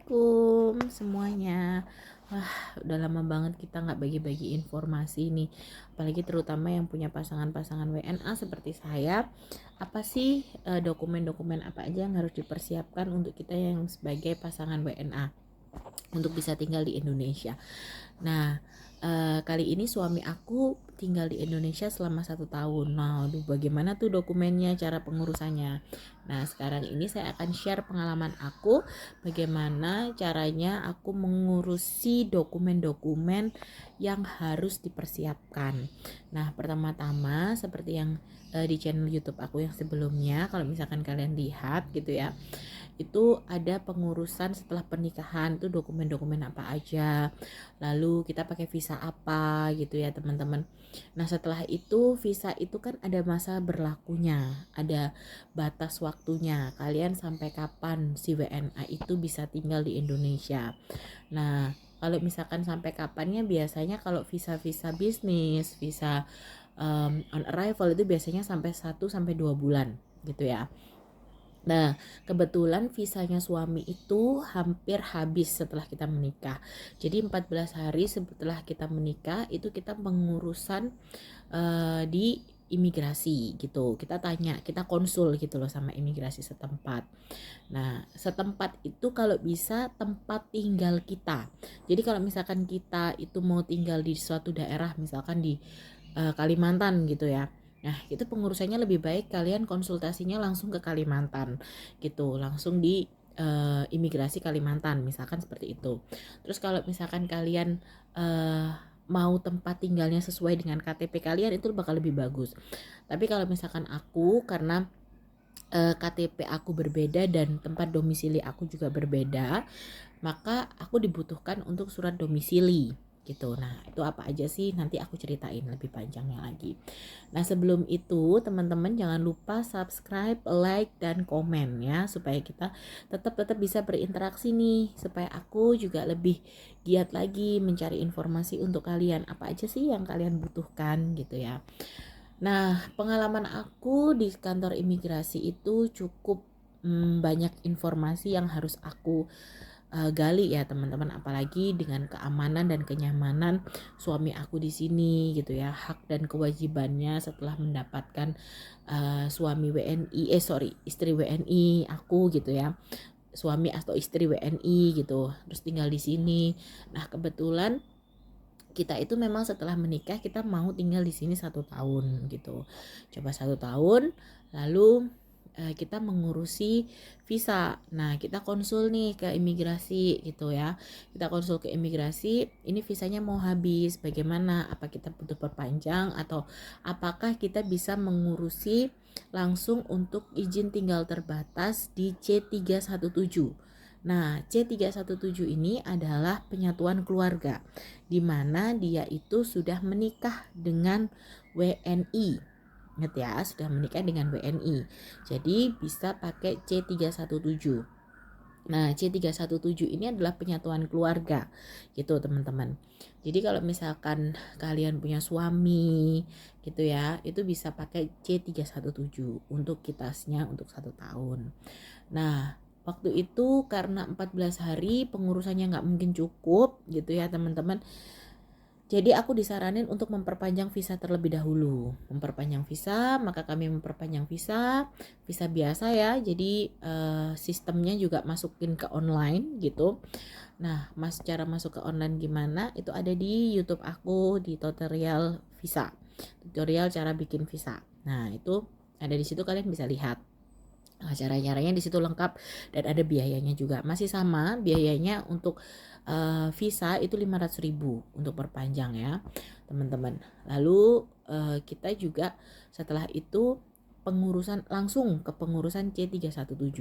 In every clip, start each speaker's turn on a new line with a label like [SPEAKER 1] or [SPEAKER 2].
[SPEAKER 1] Assalamualaikum semuanya. Wah, udah lama banget kita nggak bagi-bagi informasi nih. Apalagi terutama yang punya pasangan-pasangan WNA seperti saya. Apa sih dokumen-dokumen apa aja yang harus dipersiapkan untuk kita yang sebagai pasangan WNA untuk bisa tinggal di Indonesia. Nah, kali ini suami aku tinggal di Indonesia selama 1 tahun. Nah, aduh, bagaimana tuh dokumennya, cara pengurusannya. Nah, sekarang ini saya akan share pengalaman aku, bagaimana caranya aku mengurusi dokumen-dokumen yang harus dipersiapkan. Nah, pertama-tama seperti yang di channel YouTube aku yang sebelumnya, kalau misalkan kalian lihat gitu ya, itu ada pengurusan setelah pernikahan, itu dokumen-dokumen apa aja, lalu kita pakai visa apa gitu ya teman-teman. Nah, setelah itu visa itu kan ada masa berlakunya, ada batas waktunya, kalian sampai kapan si WNA itu bisa tinggal di Indonesia. Nah, kalau misalkan sampai kapannya, biasanya kalau visa-visa bisnis, visa on arrival itu biasanya sampai 1 sampai 2 bulan gitu ya. Nah, kebetulan visanya suami itu hampir habis setelah kita menikah. Jadi 14 hari setelah kita menikah itu kita pengurusan di imigrasi gitu. Kita tanya, kita konsul gitu loh sama imigrasi setempat. Nah, setempat itu kalau bisa tempat tinggal kita. Jadi kalau misalkan kita itu mau tinggal di suatu daerah, misalkan di Kalimantan gitu ya. Nah, itu pengurusannya lebih baik kalian konsultasinya langsung ke Kalimantan gitu, langsung di imigrasi Kalimantan misalkan seperti itu. Terus kalau misalkan kalian mau tempat tinggalnya sesuai dengan KTP kalian, itu bakal lebih bagus. Tapi kalau misalkan aku, karena KTP aku berbeda dan tempat domisili aku juga berbeda, maka aku dibutuhkan untuk surat domisili gitu. Nah, itu apa aja sih, nanti aku ceritain lebih panjangnya lagi. Nah, sebelum itu teman-teman jangan lupa subscribe, like, dan komen ya, supaya kita tetap bisa berinteraksi nih, supaya aku juga lebih giat lagi mencari informasi untuk kalian, apa aja sih yang kalian butuhkan gitu ya. Nah, pengalaman aku di kantor imigrasi itu cukup banyak informasi yang harus aku gali ya teman-teman, apalagi dengan keamanan dan kenyamanan suami aku di sini gitu ya, hak dan kewajibannya setelah mendapatkan istri WNI aku gitu ya, suami atau istri WNI gitu, terus tinggal di sini. Nah, kebetulan kita itu memang setelah menikah kita mau tinggal di sini 1 tahun gitu, coba 1 tahun, lalu kita mengurusi visa. Nah, kita konsul nih ke imigrasi gitu ya, kita konsul ke imigrasi, ini visanya mau habis, bagaimana, apa kita butuh perpanjang atau apakah kita bisa mengurusi langsung untuk izin tinggal terbatas di C317. Nah, C317 ini adalah penyatuan keluarga, di mana dia itu sudah menikah dengan WNI. Ingat ya, sudah menikah dengan WNI. Jadi bisa pakai C317. Nah, C317 ini adalah penyatuan keluarga gitu teman-teman. Jadi kalau misalkan kalian punya suami gitu ya, itu bisa pakai C317 untuk kitasnya untuk 1 tahun. Nah, waktu itu karena 14 hari pengurusannya nggak mungkin cukup gitu ya teman-teman. Jadi aku disaranin untuk memperpanjang visa terlebih dahulu. Memperpanjang visa, maka kami memperpanjang visa, visa biasa ya. Jadi sistemnya juga masukin ke online gitu. Nah, cara masuk ke online gimana? Itu ada di YouTube aku di tutorial visa. Tutorial cara bikin visa. Nah, itu ada di situ, kalian bisa lihat. Nah, cara-caranya di situ lengkap dan ada biayanya juga. Masih sama biayanya untuk visa itu 500.000 untuk perpanjang ya, teman-teman. Lalu kita juga setelah itu pengurusan langsung ke pengurusan C317.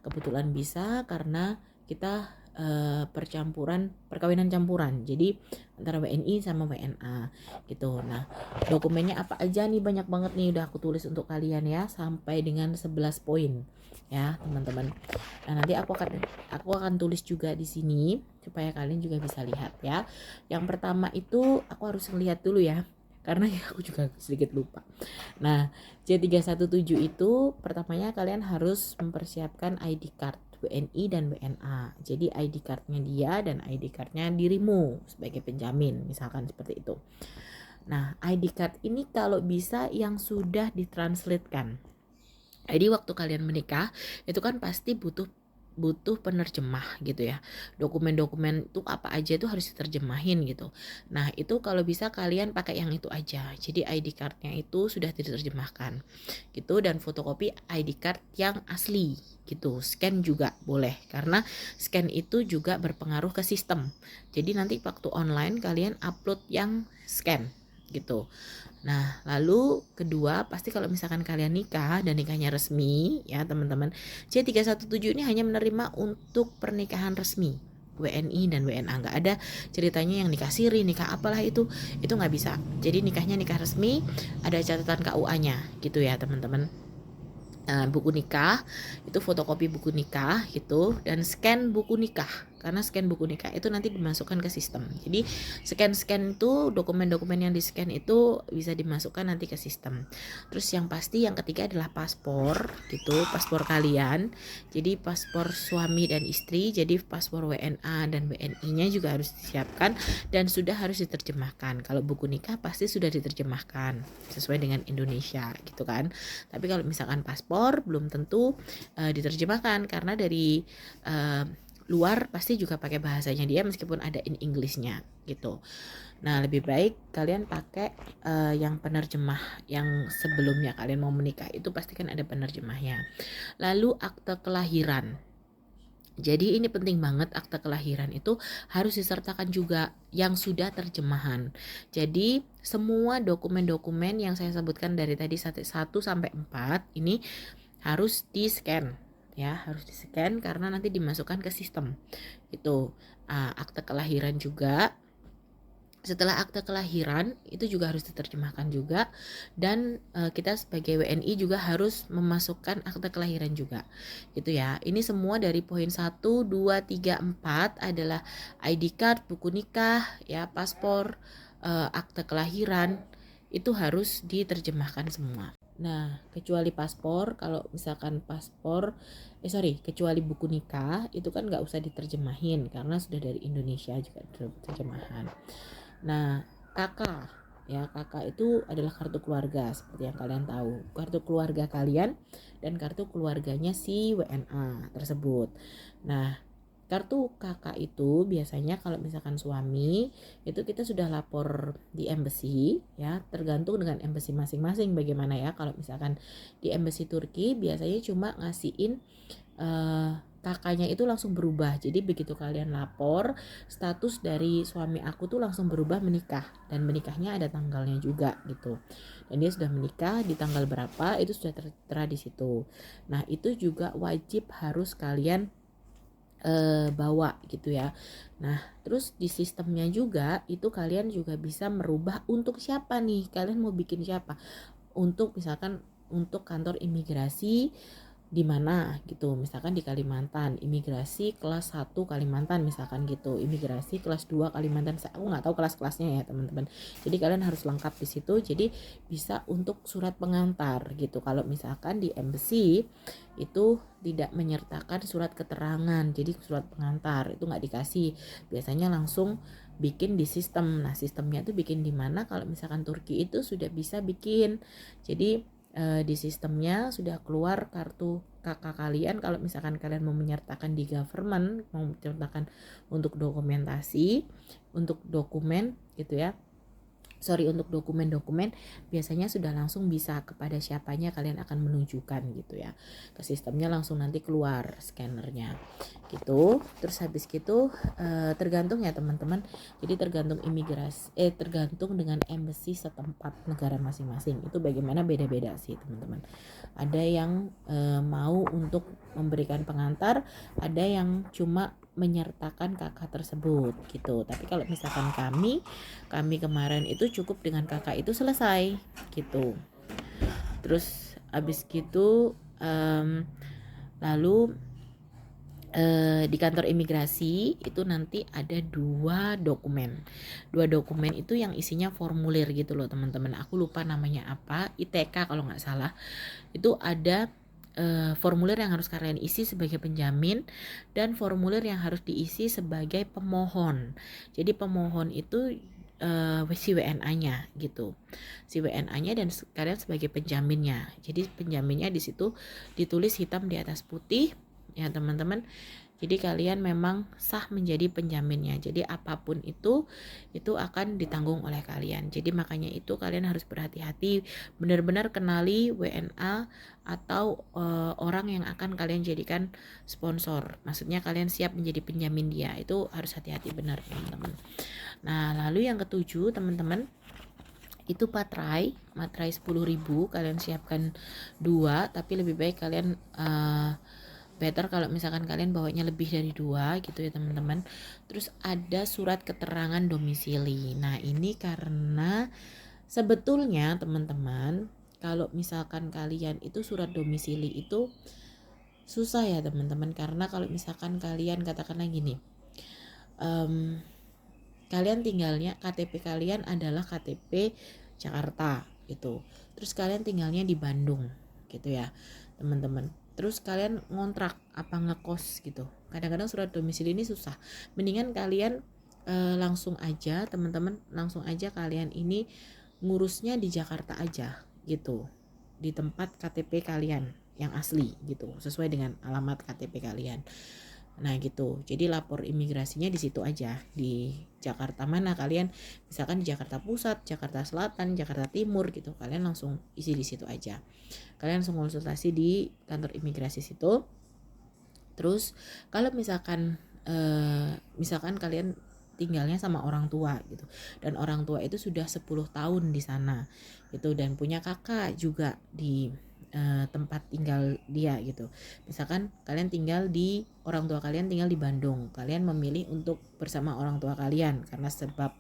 [SPEAKER 1] Kebetulan bisa karena kita perkawinan campuran. Jadi antara WNI sama WNA gitu. Nah, dokumennya apa aja nih, banyak banget nih udah aku tulis untuk kalian ya, sampai dengan 11 poin ya, teman-teman. Nah, nanti aku akan tulis juga di sini supaya kalian juga bisa lihat ya. Yang pertama itu aku harus ngelihat dulu ya, karena aku juga sedikit lupa. Nah, C317 itu pertamanya kalian harus mempersiapkan ID card. WNI dan WNA. Jadi ID cardnya dia dan ID cardnya dirimu sebagai penjamin, misalkan seperti itu. Nah, ID card ini kalau bisa yang sudah ditranslatekan. Jadi waktu kalian menikah itu kan pasti butuh penerjemah gitu ya. Dokumen-dokumen itu apa aja itu harus diterjemahin gitu. Nah, itu kalau bisa kalian pakai yang itu aja. Jadi ID cardnya itu sudah diterjemahkan gitu, dan fotokopi ID card yang asli gitu. Scan juga boleh karena scan itu juga berpengaruh ke sistem. Jadi nanti waktu online kalian upload yang scan gitu. Nah, lalu kedua, pasti kalau misalkan kalian nikah dan nikahnya resmi ya teman-teman, C317 ini hanya menerima untuk pernikahan resmi, WNI dan WNA. Nggak ada ceritanya yang nikah siri, nikah apalah itu nggak bisa. Jadi nikahnya nikah resmi, ada catatan KUA-nya gitu ya teman-teman. Buku nikah itu fotokopi buku nikah gitu, dan scan buku nikah, karena scan buku nikah itu nanti dimasukkan ke sistem. Jadi scan itu dokumen-dokumen yang di scan itu bisa dimasukkan nanti ke sistem. Terus yang pasti yang ketiga adalah paspor gitu, paspor kalian. Jadi paspor suami dan istri, jadi paspor WNA dan WNI-nya juga harus disiapkan dan sudah harus diterjemahkan. Kalau buku nikah pasti sudah diterjemahkan sesuai dengan Indonesia gitu kan. Tapi kalau misalkan paspor belum tentu diterjemahkan, karena dari luar pasti juga pakai bahasanya dia meskipun ada in English-nya gitu. Nah, lebih baik kalian pakai yang penerjemah yang sebelumnya kalian mau menikah itu pastikan ada penerjemahnya. Lalu akte kelahiran. Jadi ini penting banget, akte kelahiran itu harus disertakan juga yang sudah terjemahan. Jadi semua dokumen-dokumen yang saya sebutkan dari tadi 1 sampai 4 ini harus di-scan ya, harus di-scan karena nanti dimasukkan ke sistem. Itu akte kelahiran juga. Setelah akte kelahiran itu juga harus diterjemahkan juga, dan kita sebagai WNI juga harus memasukkan akte kelahiran juga gitu ya. Ini semua dari poin 1, 2, 3, 4 adalah ID card, buku nikah ya, paspor, akte kelahiran itu harus diterjemahkan semua. Nah, kecuali paspor, kalau misalkan kecuali buku nikah itu kan nggak usah diterjemahin karena sudah dari Indonesia juga terjemahan. Nah, kakak itu adalah kartu keluarga seperti yang kalian tahu. Kartu keluarga kalian dan kartu keluarganya si WNA tersebut. Nah, kartu kakak itu biasanya kalau misalkan suami itu kita sudah lapor di embassy ya, tergantung dengan embassy masing-masing bagaimana ya. Kalau misalkan di embassy Turki biasanya cuma ngasihin kakaknya itu langsung berubah. Jadi begitu kalian lapor, status dari suami aku tuh langsung berubah menikah, dan menikahnya ada tanggalnya juga gitu. Dan dia sudah menikah di tanggal berapa itu sudah tertera di situ. Nah, itu juga wajib harus kalian bawa gitu ya. Nah, terus di sistemnya juga itu kalian juga bisa merubah untuk siapa nih, kalian mau bikin siapa. Untuk misalkan untuk kantor imigrasi di mana gitu, misalkan di Kalimantan, imigrasi kelas 1 Kalimantan misalkan gitu, imigrasi kelas 2 Kalimantan. Aku nggak tahu kelas-kelasnya ya teman-teman, jadi kalian harus lengkap di situ. Jadi bisa untuk surat pengantar gitu. Kalau misalkan di embassy itu tidak menyertakan surat keterangan, jadi surat pengantar itu nggak dikasih, biasanya langsung bikin di sistem. Nah, sistemnya tuh bikin di mana, kalau misalkan Turki itu sudah bisa bikin, jadi di sistemnya sudah keluar kartu kakak kalian. Kalau misalkan kalian mau menyertakan di government, mau menyertakan untuk dokumentasi, untuk dokumen gitu ya, untuk dokumen-dokumen biasanya sudah langsung bisa kepada siapanya kalian akan menunjukkan gitu ya, ke sistemnya langsung nanti keluar scannernya gitu. Terus habis gitu tergantung ya teman-teman, jadi tergantung tergantung dengan embassy setempat negara masing-masing itu bagaimana, beda-beda sih teman-teman. Ada yang mau untuk memberikan pengantar, ada yang cuma menyertakan kakak tersebut gitu. Tapi kalau misalkan kami kemarin itu cukup dengan kakak itu selesai gitu. Terus abis gitu lalu di kantor imigrasi itu nanti ada dua dokumen itu yang isinya formulir gitu loh teman-teman. Aku lupa namanya apa, ITK kalau nggak salah. Itu ada formulir yang harus kalian isi sebagai penjamin dan formulir yang harus diisi sebagai pemohon. Jadi pemohon itu si WNA-nya gitu. Si WNA-nya dan kalian sebagai penjaminnya. Jadi penjaminnya di situ ditulis hitam di atas putih ya teman-teman. Jadi kalian memang sah menjadi penjaminnya. Jadi apapun itu akan ditanggung oleh kalian. Jadi makanya itu kalian harus berhati-hati, benar-benar kenali WNA atau orang yang akan kalian jadikan sponsor. Maksudnya kalian siap menjadi penjamin dia. Itu harus hati-hati benar teman-teman. Nah, lalu yang ketujuh teman-teman, itu materai 10.000 kalian siapkan 2, tapi lebih baik kalian better kalau misalkan kalian bawanya lebih dari 2 gitu ya teman-teman. Terus ada surat keterangan domisili. Nah ini karena sebetulnya teman-teman, kalau misalkan kalian itu surat domisili itu susah ya teman-teman, karena kalau misalkan kalian katakanlah gini, kalian tinggalnya KTP kalian adalah KTP Jakarta gitu, terus kalian tinggalnya di Bandung gitu ya teman-teman, terus kalian ngontrak apa ngekos gitu, kadang-kadang surat domisili ini susah. Mendingan kalian langsung aja teman-teman, langsung aja kalian ini ngurusnya di Jakarta aja gitu, di tempat KTP kalian yang asli gitu, sesuai dengan alamat KTP kalian. Nah gitu, jadi lapor imigrasinya di situ aja, di Jakarta mana kalian, misalkan di Jakarta Pusat, Jakarta Selatan, Jakarta Timur gitu, kalian langsung isi di situ aja. Kalian langsung konsultasi di kantor imigrasi situ. Terus kalau misalkan kalian tinggalnya sama orang tua gitu, dan orang tua itu sudah 10 tahun di sana gitu, dan punya kakak juga di tempat tinggal dia gitu. Misalkan kalian tinggal di, orang tua kalian tinggal di Bandung, kalian memilih untuk bersama orang tua kalian karena sebab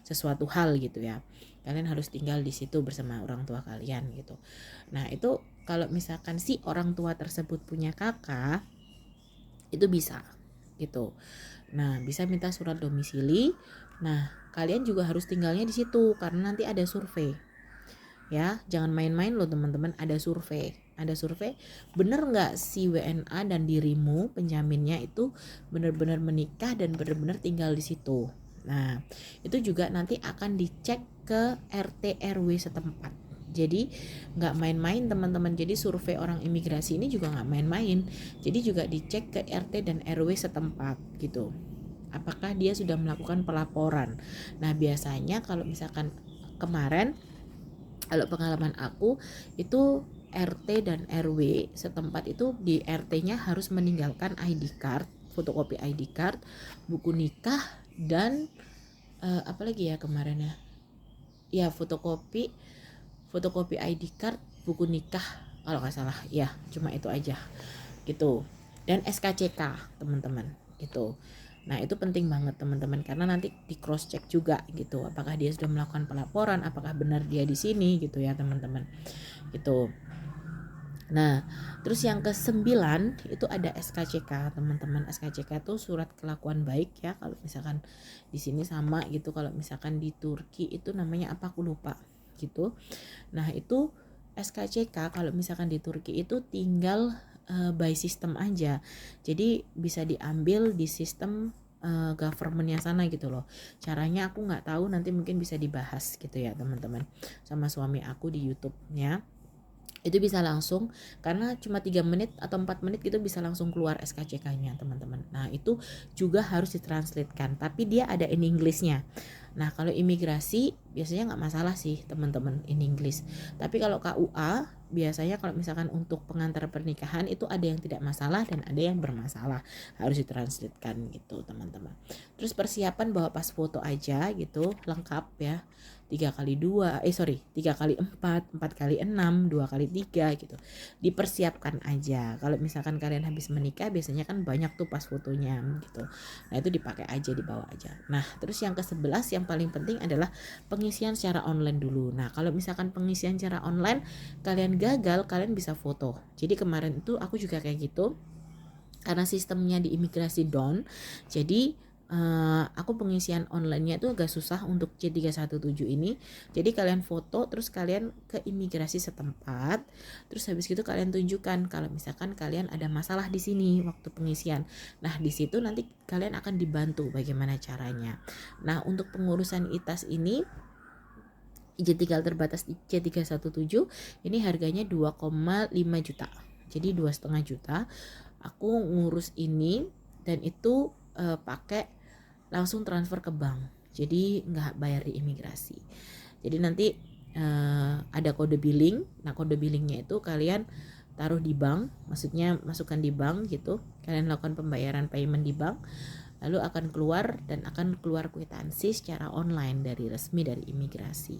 [SPEAKER 1] sesuatu hal gitu ya, kalian harus tinggal di situ bersama orang tua kalian gitu. Nah itu kalau misalkan si orang tua tersebut punya kakak, itu bisa gitu. Nah bisa minta surat domisili. Nah kalian juga harus tinggalnya di situ karena nanti ada survei ya, jangan main-main loh teman-teman. Ada survei bener nggak si WNA dan dirimu penjaminnya itu benar-benar menikah dan benar-benar tinggal di situ. Nah itu juga nanti akan dicek ke RT RW setempat. Jadi nggak main-main teman-teman. Jadi survei orang imigrasi ini juga nggak main-main. Jadi juga dicek ke RT dan RW setempat gitu, apakah dia sudah melakukan pelaporan. Nah biasanya kalau misalkan kemarin, kalau pengalaman aku itu RT dan RW setempat itu di RT-nya harus meninggalkan ID card, fotokopi ID card, buku nikah, dan apalagi ya kemarin ya fotokopi ID card, buku nikah kalau nggak salah ya, cuma itu aja gitu, dan SKCK teman-teman gitu. Nah itu penting banget teman-teman, karena nanti di cross check juga gitu, apakah dia sudah melakukan pelaporan, apakah benar dia di sini gitu ya teman-teman gitu. Nah terus yang ke-9 itu ada SKCK teman-teman. SKCK itu surat kelakuan baik ya, kalau misalkan di sini sama gitu, kalau misalkan di Turki itu namanya apa aku lupa gitu. Nah itu SKCK kalau misalkan di Turki itu tinggal by system aja, jadi bisa diambil di sistem governmentnya sana gitu loh. Caranya aku nggak tahu, nanti mungkin bisa dibahas gitu ya teman-teman sama suami aku di YouTube-nya. Itu bisa langsung, karena cuma 3 menit atau 4 menit gitu bisa langsung keluar SKCK-nya teman-teman. Nah itu juga harus ditranslatekan, tapi dia ada in English-nya. Nah kalau imigrasi biasanya nggak masalah sih teman-teman in English, tapi kalau KUA biasanya kalau misalkan untuk pengantar pernikahan itu ada yang tidak masalah dan ada yang bermasalah, harus ditranslatekan gitu teman-teman. Terus persiapan bawa pas foto aja gitu lengkap ya, 3x2 3x4 4x6 2x3 gitu, dipersiapkan aja. Kalau misalkan kalian habis menikah biasanya kan banyak tuh pas fotonya gitu, nah itu dipakai aja, dibawa aja. Nah terus yang ke-11 yang paling penting adalah pengisian secara online dulu. Nah kalau misalkan pengisian secara online kalian gagal, kalian bisa foto. Jadi kemarin itu aku juga kayak gitu, karena sistemnya di imigrasi down, jadi aku pengisian online-nya itu agak susah untuk C317 ini. Jadi kalian foto terus kalian ke imigrasi setempat, terus habis itu kalian tunjukkan kalau misalkan kalian ada masalah di sini waktu pengisian. Nah, di situ nanti kalian akan dibantu bagaimana caranya. Nah, untuk pengurusan ITAS ini izin tinggal terbatas di C317 ini harganya 2,5 juta. Jadi 2,5 juta. Aku ngurus ini dan itu pakai langsung transfer ke bank, jadi nggak bayar di imigrasi. Jadi nanti ada kode billing. Nah, kode billingnya itu kalian taruh di bank, maksudnya masukkan di bank gitu, kalian lakukan pembayaran payment di bank, lalu akan keluar kwitansi secara online dari resmi dari imigrasi.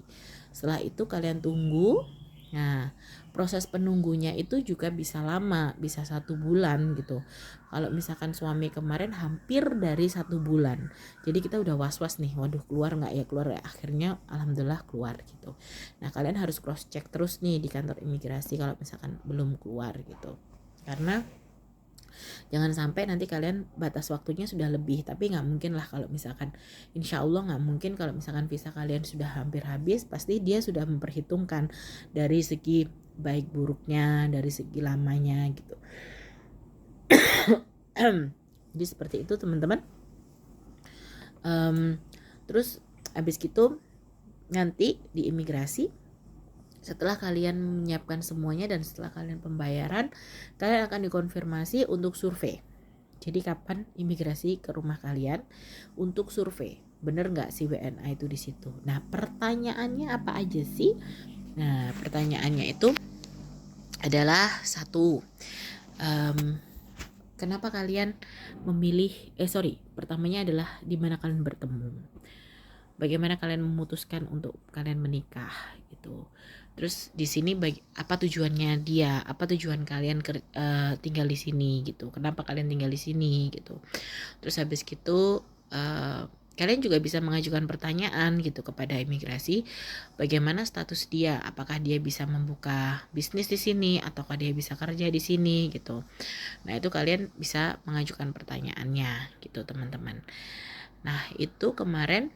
[SPEAKER 1] Setelah itu kalian tunggu. Nah, proses penunggunya itu juga bisa lama, bisa 1 bulan gitu. Kalau misalkan suami kemarin hampir dari 1 bulan, jadi kita udah was-was nih, waduh keluar nggak ya, keluar ya. Akhirnya alhamdulillah keluar gitu. Nah, kalian harus cross check terus nih di kantor imigrasi kalau misalkan belum keluar gitu, karena jangan sampai nanti kalian batas waktunya sudah lebih, tapi nggak mungkin lah kalau misalkan, insya Allah nggak mungkin kalau misalkan visa kalian sudah hampir habis, pasti dia sudah memperhitungkan dari segi baik buruknya, dari segi lamanya gitu. Jadi seperti itu teman-teman. Terus habis gitu nanti di imigrasi, setelah kalian menyiapkan semuanya dan setelah kalian pembayaran, kalian akan dikonfirmasi untuk survei. Jadi kapan imigrasi ke rumah kalian untuk survei, bener nggak si WNA itu di situ. Nah, pertanyaannya apa aja sih? Nah, pertanyaannya itu adalah satu, kenapa kalian memilih? Pertamanya adalah di mana kalian bertemu. Bagaimana kalian memutuskan untuk kalian menikah gitu. Terus di sini apa tujuannya dia? Apa tujuan kalian tinggal di sini gitu? Kenapa kalian tinggal di sini gitu? Terus habis gitu kalian juga bisa mengajukan pertanyaan gitu kepada imigrasi, bagaimana status dia? Apakah dia bisa membuka bisnis di sini ataukah dia bisa kerja di sini gitu. Nah, itu kalian bisa mengajukan pertanyaannya gitu, teman-teman. Nah, itu kemarin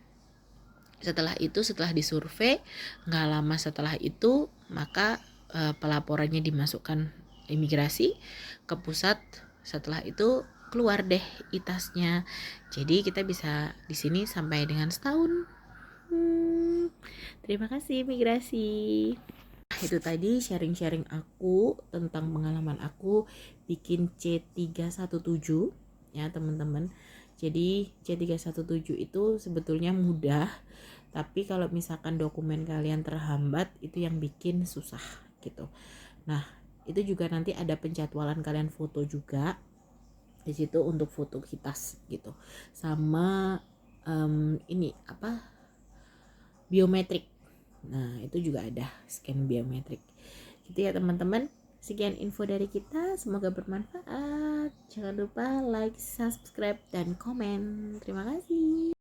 [SPEAKER 1] setelah disurvei, nggak lama setelah itu maka pelaporannya dimasukkan imigrasi ke pusat. Setelah itu keluar deh ITAS-nya. Jadi kita bisa di sini sampai dengan setahun. Terima kasih imigrasi. Itu tadi sharing-sharing aku tentang pengalaman aku bikin C317 ya teman-teman. Jadi C317 itu sebetulnya mudah, tapi kalau misalkan dokumen kalian terhambat itu yang bikin susah gitu. Nah, itu juga nanti ada penjadwalan kalian foto juga di situ untuk foto kitas gitu. Sama biometrik. Nah, itu juga ada scan biometrik. Gitu ya teman-teman. Sekian info dari kita, semoga bermanfaat. Jangan lupa like, subscribe, dan komen. Terima kasih.